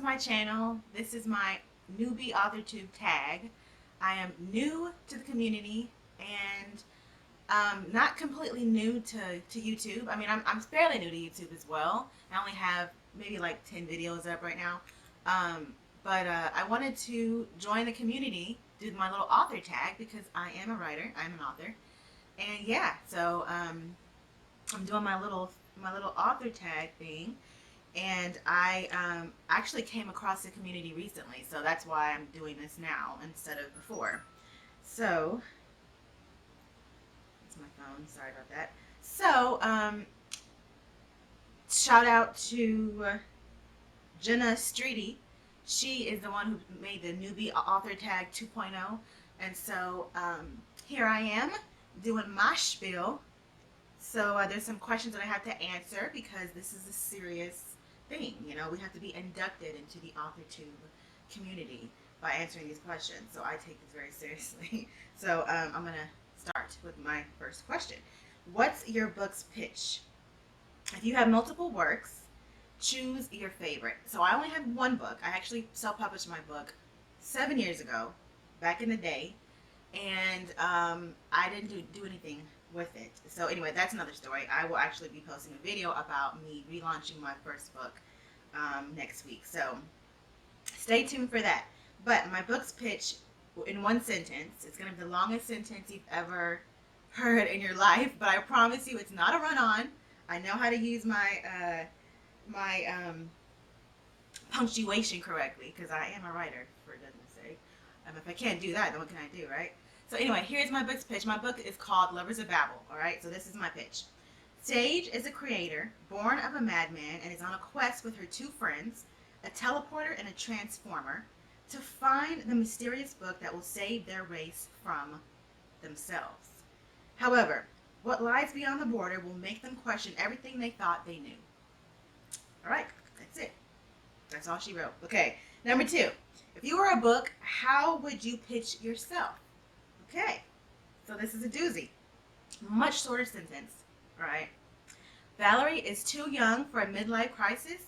to my channel. This is my newbie Authortube tag. I am new to the community and not completely new to YouTube. I mean, I'm fairly new to YouTube as well. I only have maybe like 10 videos up right now. But I wanted to join the community, do my little author tag because I am a writer. I'm an author. And yeah, so I'm doing my little author tag thing, and I actually came across the community recently, so that's why I'm doing this now instead of before. So that's my phone. Sorry about that. So shout out to Jenna Streety. She is the one who made the newbie author tag 2.0, and so here I am doing my spiel. So there's some questions that I have to answer because this is a serious thing. You know, we have to be inducted into the Authortube community by answering these questions. So I take this very seriously. So I'm going to start with my first question. What's your book's pitch? If you have multiple works, choose your favorite. So I only have one book. I actually self-published my book 7 years ago, back in the day. And I didn't do anything with it. So anyway, that's another story. I will actually be posting a video about me relaunching my first book next week. So stay tuned for that. But my book's pitch in one sentence, it's going to be the longest sentence you've ever heard in your life, but I promise you it's not a run-on. I know how to use my punctuation correctly because I am a writer, for goodness sake. If I can't do that, then what can I do, right? So anyway, here's my book's pitch. My book is called Lovers of Babel, all right? So this is my pitch. Sage is a creator, born of a madman, and is on a quest with her two friends, a teleporter and a transformer, to find the mysterious book that will save their race from themselves. However, what lies beyond the border will make them question everything they thought they knew. All right, that's it. That's all she wrote. Okay, number 2. If you were a book, how would you pitch yourself? Okay, so this is a doozy. Much shorter sentence, all right? Valerie is too young for a midlife crisis,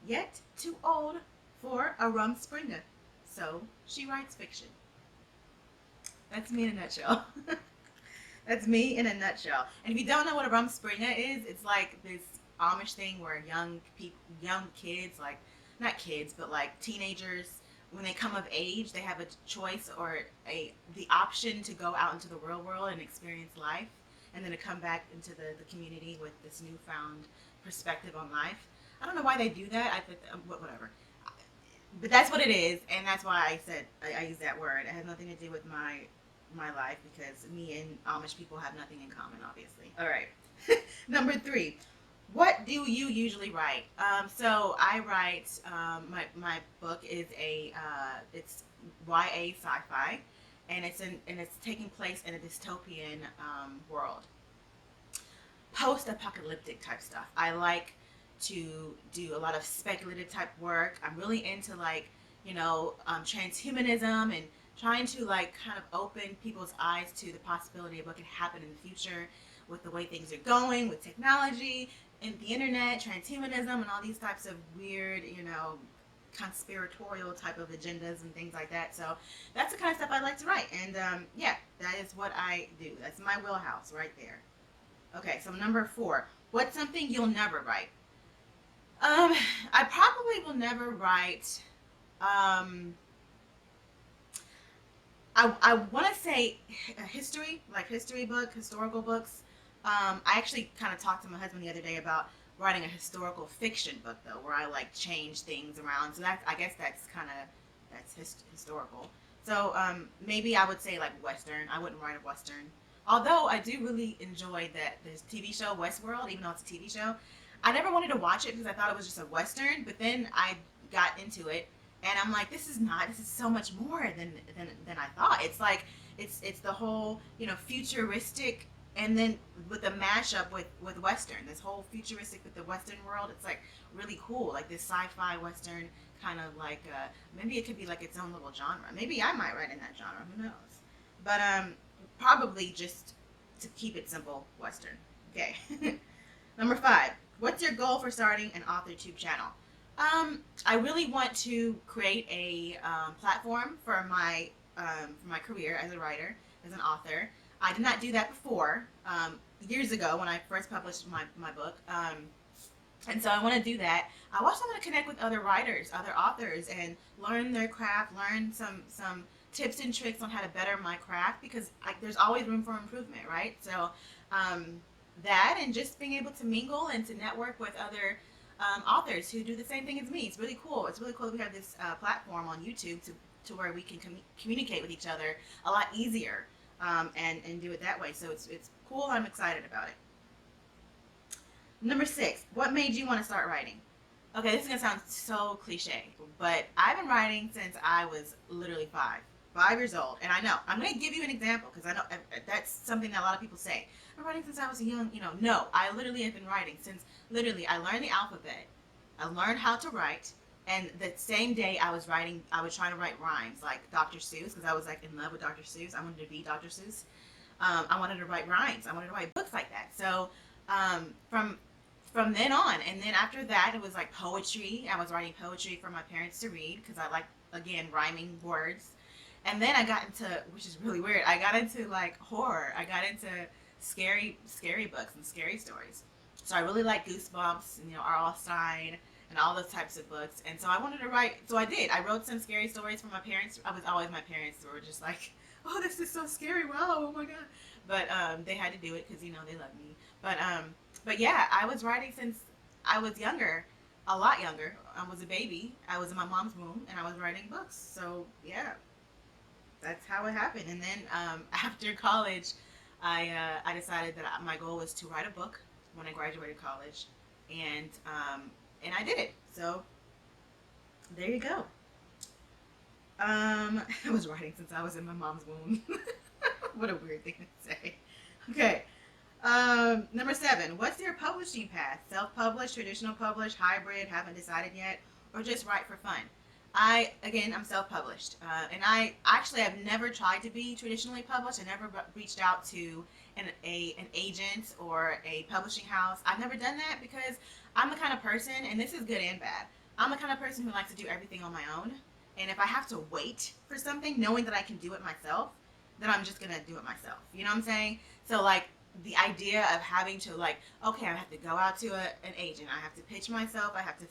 yet too old for a rumspringa. So she writes fiction. That's me in a nutshell. That's me in a nutshell. And if you don't know what a rumspringa is, it's like this Amish thing where young kids, like, not kids, but like teenagers, when they come of age, they have a choice or the option to go out into the real world and experience life, and then to come back into the community with this newfound perspective on life. I don't know why they do that. I think whatever, but that's what it is, and that's why I said I use that word. It has nothing to do with my life because me and Amish people have nothing in common, obviously. All right, number 3. What do you usually write? So I write, my book is it's YA sci-fi, and it's taking place in a dystopian world. Post-apocalyptic type stuff. I like to do a lot of speculative type work. I'm really into transhumanism and trying to kind of open people's eyes to the possibility of what could happen in the future with the way things are going, with technology, and the internet, transhumanism, and all these types of weird, conspiratorial type of agendas and things like that. So that's the kind of stuff I like to write. And yeah, that is what I do. That's my wheelhouse right there. Okay, so number 4. What's something you'll never write? I probably will never write, I want to say history, like historical books. I actually kind of talked to my husband the other day about writing a historical fiction book, though, where I change things around. So I guess that's historical. So maybe I would say Western. I wouldn't write a Western. Although I do really enjoy this TV show Westworld, even though it's a TV show. I never wanted to watch it because I thought it was just a Western, but then I got into it, and I'm like, this is so much more than I thought. It's the whole, futuristic, and then with the mashup with Western, this whole futuristic with the Western world, it's really cool, this sci-fi Western kind of maybe it could be its own little genre. Maybe I might write in that genre, who knows? But probably just to keep it simple, Western. Okay. Number 5. What's your goal for starting an Authortube channel? I really want to create a platform for my career as a writer, as an author. I did not do that before, years ago when I first published my book. And so I want to do that. I also want to connect with other writers, other authors, and learn their craft, learn some tips and tricks on how to better my craft because there's always room for improvement, right? So that and just being able to mingle and to network with other authors who do the same thing as me. It's really cool. It's really cool that we have this platform on YouTube to where we can communicate with each other a lot easier and do it that way. So it's cool. I'm excited about it. Number 6, what made you want to start writing? Okay, this is going to sound so cliche, but I've been writing since I was literally 5 years old. And I know, I'm going to give you an example because I know that's something that a lot of people say. I'm writing since I was young, no, I literally have been writing since literally I learned the alphabet. I learned how to write. And the same day I was trying to write rhymes like Dr. Seuss because I was like in love with Dr. Seuss. I wanted to be Dr. Seuss. I wanted to write rhymes. I wanted to write books like that. So from then on, and then after that, it was like poetry. I was writing poetry for my parents to read because I like, again, rhyming words. And then I got into, which is really weird, I got into like horror. I got into scary books and scary stories. So I really like Goosebumps and R.L. Stein and all those types of books. And so I wanted to write. So I did. I wrote some scary stories for my parents. I was always my parents were just like, oh, this is so scary. Wow, oh my god. But they had to do it because they love me. But yeah, I was writing since I was younger, a lot younger. I was a baby. I was in my mom's womb, and I was writing books. So yeah, that's how it happened. And then after college, I decided that my goal was to write a book when I graduated college, and I did it. So there you go. I was writing since I was in my mom's womb. What a weird thing to say. Okay. Number 7, what's your publishing path? Self-published, traditional published, hybrid, haven't decided yet, or just write for fun? I'm self-published, and I actually have never tried to be traditionally published. I never reached out to an agent or a publishing house. I've never done that because I'm the kind of person, and this is good and bad, I'm the kind of person who likes to do everything on my own, and if I have to wait for something, knowing that I can do it myself, then I'm just going to do it myself. You know what I'm saying? So, like, the idea of having to okay, I have to go out to an agent. I have to pitch myself. I have to,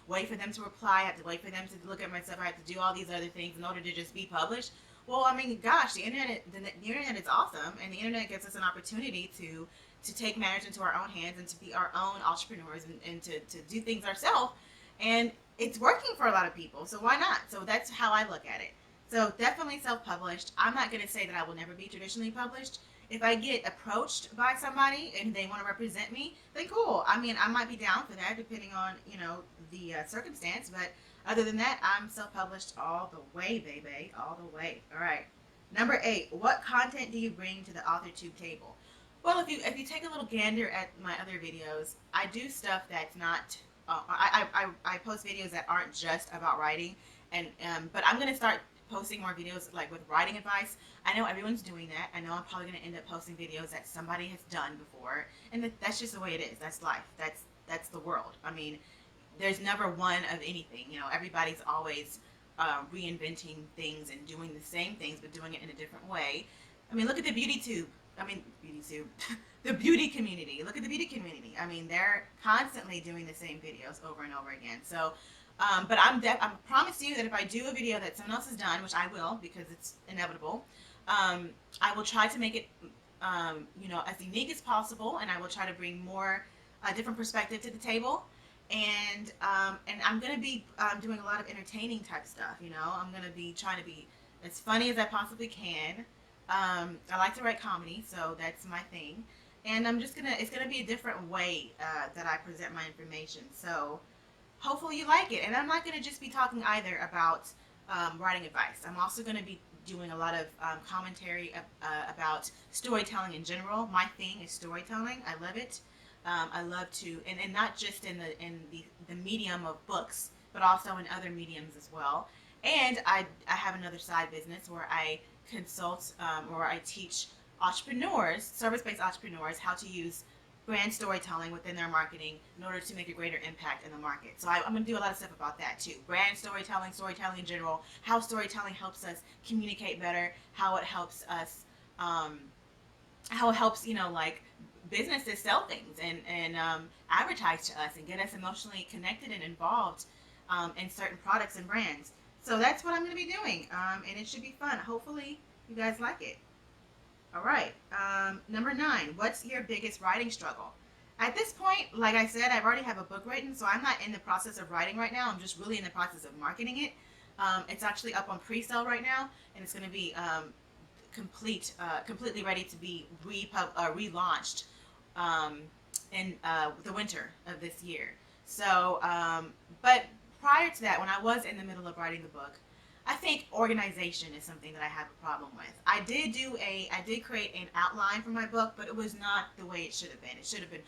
wait for them to reply. I have to wait for them to look at my stuff. I have to do all these other things in order to just be published. Well, I mean, gosh, the internet is awesome, and the internet gives us an opportunity to take matters into our own hands and to be our own entrepreneurs and to do things ourselves. And it's working for a lot of people, so why not? So that's how I look at it. So definitely self-published. I'm not going to say that I will never be traditionally published. If I get approached by somebody and they want to represent me, then cool. I mean, I might be down for that depending on, the circumstance. But other than that, I'm self-published all the way, baby. All the way. All right. Number 8, what content do you bring to the Authortube table? Well, if you take a little gander at my other videos, I do stuff that's not, I post videos that aren't just about writing. But I'm going to start posting more videos like with writing advice. I know everyone's doing that. I know I'm probably going to end up posting videos that somebody has done before, and that's just the way it is. That's life. That's the world. I mean, there's never one of anything. Everybody's always reinventing things and doing the same things, but doing it in a different way. I mean, look at the the beauty community. Look at the beauty community. I mean, they're constantly doing the same videos over and over again. So. But I promise you that if I do a video that someone else has done, which I will because it's inevitable, I will try to make it, as unique as possible, and I will try to bring more different perspective to the table. And I'm going to be doing a lot of entertaining type stuff. I'm going to be trying to be as funny as I possibly can. I like to write comedy, so that's my thing. And it's going to be a different way that I present my information. So. Hopefully you like it. And I'm not going to just be talking either about writing advice. I'm also going to be doing a lot of commentary about storytelling in general. My thing is storytelling. I love it. I love to, and not just in the medium of books, but also in other mediums as well. And I have another side business where I consult or I teach entrepreneurs, service-based entrepreneurs, how to use brand storytelling within their marketing in order to make a greater impact in the market. So I'm going to do a lot of stuff about that too. Brand storytelling, storytelling in general, how storytelling helps us communicate better, how it helps us, like businesses sell things and advertise to us and get us emotionally connected and involved in certain products and brands. So that's what I'm going to be doing, and it should be fun. Hopefully you guys like it. All right. Number 9, what's your biggest writing struggle? At this point, like I said, I already have a book written, so I'm not in the process of writing right now. I'm just really in the process of marketing it. It's actually up on pre-sale right now, and it's going to be completely ready to be relaunched in the winter of this year. So, but prior to that, when I was in the middle of writing the book, I think organization is something that I have a problem with. I did create an outline for my book, but it was not the way it should have been. It should have been,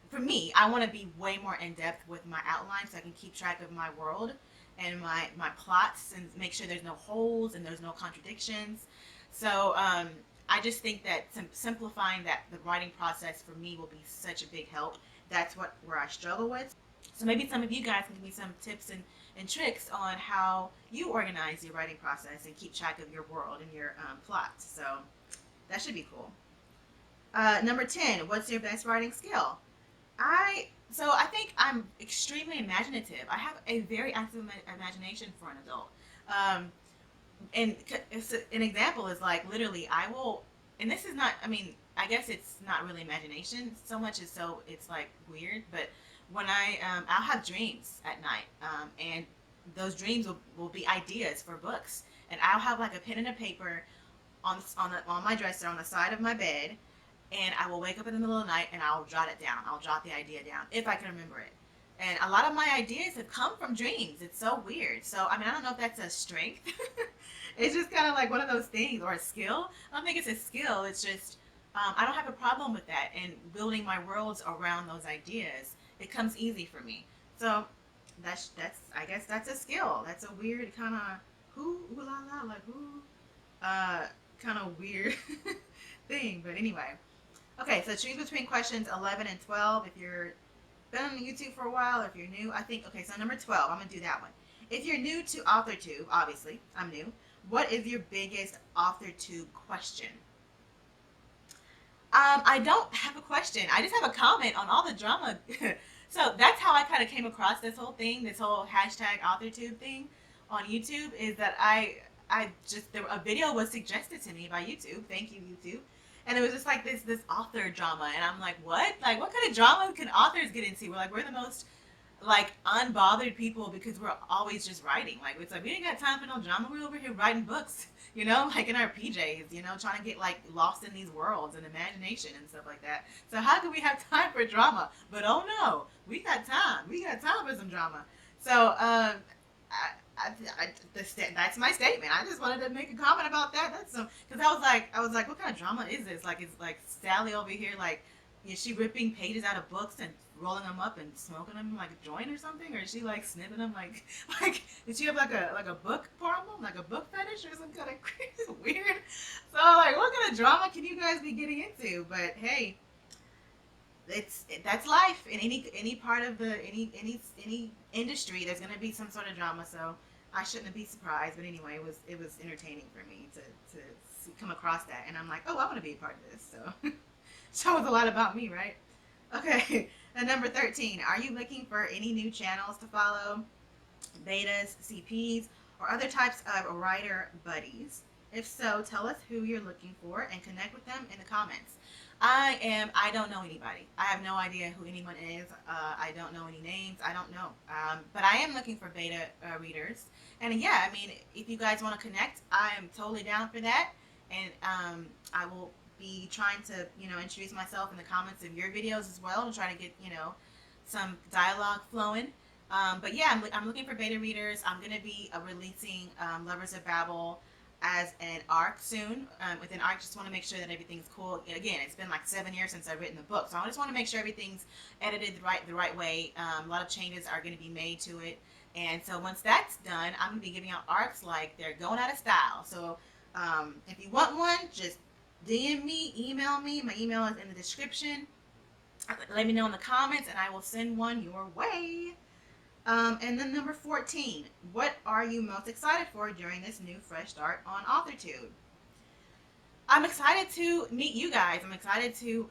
for me, I want to be way more in depth with my outline so I can keep track of my world and my plots and make sure there's no holes and there's no contradictions. So I just think that simplifying the writing process for me will be such a big help. That's where I struggle with. So maybe some of you guys can give me some tips and tricks on how you organize your writing process and keep track of your world and your plots. So that should be cool. Number 10, what's your best writing skill? I think I'm extremely imaginative. I have a very active imagination for an adult. And an example is like literally I will, and this is not, I mean, I guess it's not really imagination so much as so it's like weird, but when I'll have dreams at night, and those dreams will be ideas for books, and I'll have like a pen and a paper on my dresser on the side of my bed, and I will wake up in the middle of the night and I'll jot it down. I'll jot the idea down if I can remember it. And a lot of my ideas have come from dreams. It's so weird. So I mean, I don't know if that's a strength. It's just kind of like one of those things, or a skill. I don't think it's a skill. It's just I don't have a problem with that, and building my worlds around those ideas. It comes easy for me. So that's I guess that's a skill. That's a weird kind of kind of weird thing. But anyway. Okay, so choose between questions 11 and 12. If you're been on YouTube for a while, or if you're new, I think, okay, so number 12, I'm going to do that one. If you're new to Authortube, obviously, I'm new, what is your biggest Authortube question? I don't have a question. I just have a comment on all the drama. So that's how I kind of came across this whole thing, this whole hashtag Authortube thing on YouTube, is that a video was suggested to me by YouTube. Thank you, YouTube. And it was just like this author drama, and I'm like, what? Like, what kind of drama can authors get into? We're the most like unbothered people because we're always just writing. Like, it's like we ain't got time for no drama. We're over here writing books, like in our PJs, trying to get like lost in these worlds and imagination and stuff like that. So how can we have time for drama? But oh no, we got time. We got time for some drama. So that's my statement. I just wanted to make a comment about that. That's so, because I was like, what kind of drama is this? Like, it's like Sally over here, like, is she ripping pages out of books and rolling them up and smoking them like a joint or something, or is she like snipping them like did she have like a book problem, like a book fetish or some kind of weird? So like, what kind of drama can you guys be getting into? But hey, that's life in any part of any industry. There's gonna be some sort of drama, so I shouldn't be surprised. But anyway, it was entertaining for me to come across that, and I'm like, oh, I want to be a part of this. So shows a lot about me, right? Okay, and number 13, are you looking for any new channels to follow, betas, CPs, or other types of writer buddies? If so, tell us who you're looking for and connect with them in the comments. I don't know anybody. I have no idea who anyone is. I don't know any names. I don't know. But I am looking for beta readers. And yeah, I mean, if you guys want to connect, I am totally down for that. And I will be trying to, introduce myself in the comments of your videos as well and try to get, some dialogue flowing. But yeah, I'm looking for beta readers. I'm going to be releasing Lovers of Babel as an arc soon. With an arc, just want to make sure that everything's cool. Again, it's been like 7 years since I've written the book, so I just want to make sure everything's edited the right way. A lot of changes are going to be made to it, and so once that's done, I'm going to be giving out arcs like they're going out of style. So if you want one, just DM me, email me. My email is in the description. Let me know in the comments, and I will send one your way. And then number 14, what are you most excited for during this new fresh start on Authortube? I'm excited to meet you guys. I'm excited to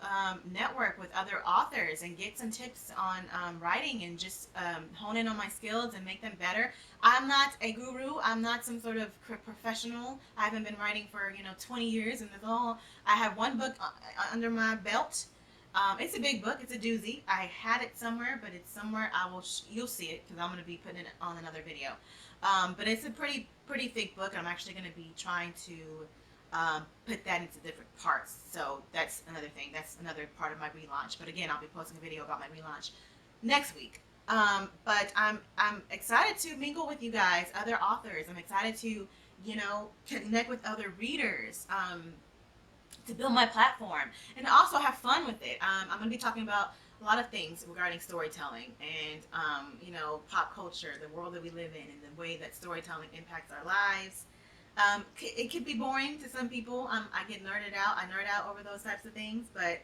network with other authors and get some tips on writing and just hone in on my skills and make them better. I'm not a guru. I'm not some sort of professional. I haven't been writing for 20 years, and that's all. I have one book under my belt. It's a big book. It's a doozy. I had it somewhere, but it's somewhere. You'll see it because I'm going to be putting it on another video. But it's a pretty thick book. I'm actually going to be trying to put that into different parts. So that's another thing. That's another part of my relaunch. But again, I'll be posting a video about my relaunch next week. But I'm excited to mingle with you guys, other authors. I'm excited to connect with other readers. To build my platform and also have fun with it. I'm going to be talking about a lot of things regarding storytelling and pop culture, the world that we live in, and the way that storytelling impacts our lives. It could be boring to some people. I get nerded out. I nerd out over those types of things, but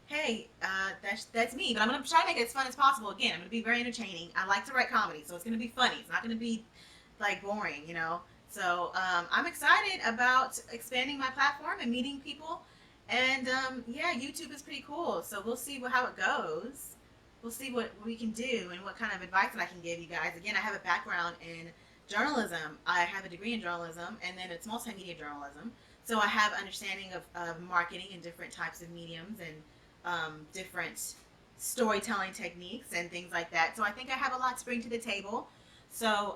hey, that's me. But I'm going to try to make it as fun as possible. Again, I'm going to be very entertaining. I like to write comedy, so it's going to be funny. It's not going to be like boring, So I'm excited about expanding my platform and meeting people. And yeah, YouTube is pretty cool. So we'll see how it goes. We'll see what we can do and what kind of advice that I can give you guys. Again, I have a background in journalism. I have a degree in journalism, and then it's multimedia journalism. So I have understanding of marketing and different types of mediums and different storytelling techniques and things like that. So I think I have a lot to bring to the table. So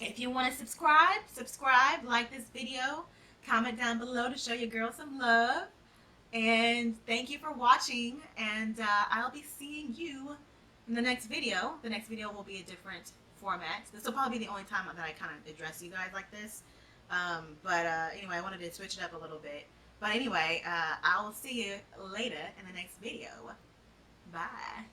if you want to subscribe, like this video, comment down below to show your girl some love. And thank you for watching. And I'll be seeing you in the next video. The next video will be a different format. This will probably be the only time that I kind of address you guys like this. But anyway, I wanted to switch it up a little bit. But anyway, I will see you later in the next video. Bye.